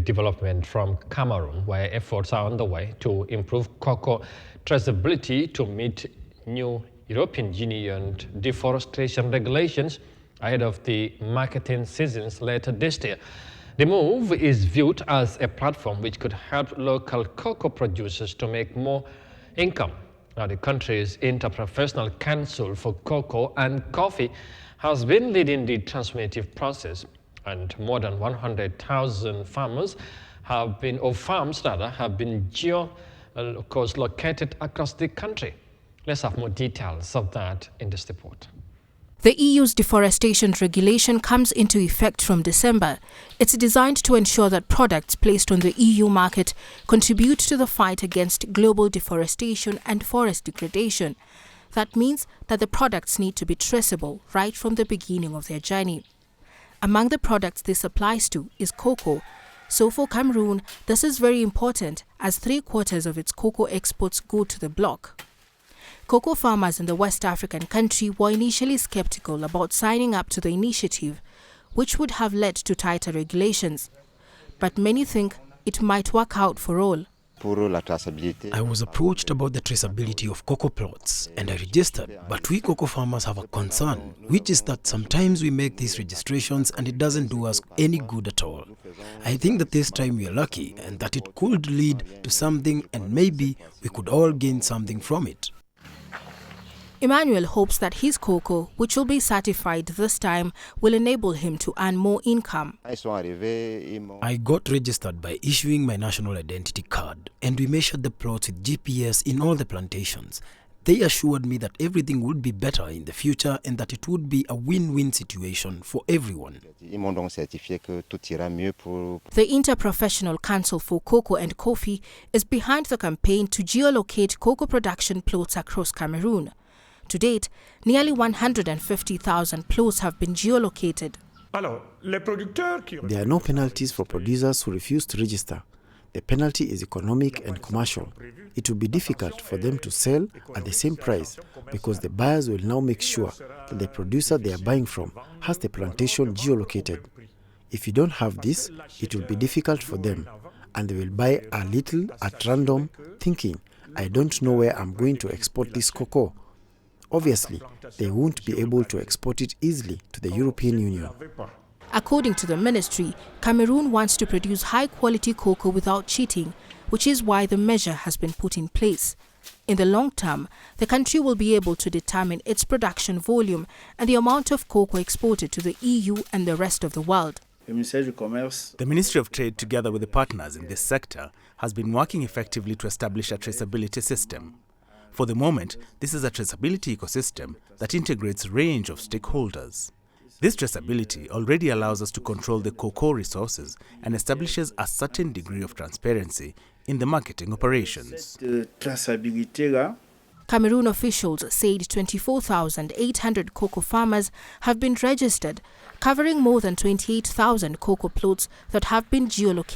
development from Cameroon, where efforts are underway to improve cocoa traceability to meet new European Union deforestation regulations ahead of the marketing seasons later this year. The move is viewed as a platform which could help local cocoa producers to make more income. Now, the country's Interprofessional Council for Cocoa and Coffee has been leading the transformative process, and more than 100,000 farms have been located across the country. Let's have more details of that in this report. The EU's deforestation regulation comes into effect from December. It's designed to ensure that products placed on the EU market contribute to the fight against global deforestation and forest degradation. That means that the products need to be traceable right from the beginning of their journey. Among the products this applies to is cocoa. So for Cameroon, this is very important as 3/4 of its cocoa exports go to the bloc. Cocoa farmers in the West African country were initially skeptical about signing up to the initiative, which would have led to tighter regulations. But many think it might work out for all. I was approached about the traceability of cocoa plots and I registered, but we cocoa farmers have a concern, which is that sometimes we make these registrations and it doesn't do us any good at all. I think that this time we are lucky and that it could lead to something and maybe we could all gain something from it. Emmanuel hopes that his cocoa, which will be certified this time, will enable him to earn more income. I got registered by issuing my national identity card and we measured the plots with GPS in all the plantations. They assured me that everything would be better in the future and that it would be a win-win situation for everyone. The Interprofessional Council for Cocoa and Coffee is behind the campaign to geolocate cocoa production plots across Cameroon. To date, nearly 150,000 plots have been geolocated. There are no penalties for producers who refuse to register. The penalty is economic and commercial. It will be difficult for them to sell at the same price because the buyers will now make sure that the producer they are buying from has the plantation geolocated. If you don't have this, it will be difficult for them and they will buy a little at random thinking, I don't know where I'm going to export this cocoa. Obviously, they won't be able to export it easily to the European Union. According to the ministry, Cameroon wants to produce high-quality cocoa without cheating, which is why the measure has been put in place. In the long term, the country will be able to determine its production volume and the amount of cocoa exported to the EU and the rest of the world. The Ministry of Trade, together with the partners in this sector, has been working effectively to establish a traceability system. For the moment, this is a traceability ecosystem that integrates a range of stakeholders. This traceability already allows us to control the cocoa resources and establishes a certain degree of transparency in the marketing operations. Cameroon officials said 24,800 cocoa farmers have been registered, covering more than 28,000 cocoa plots that have been geolocated.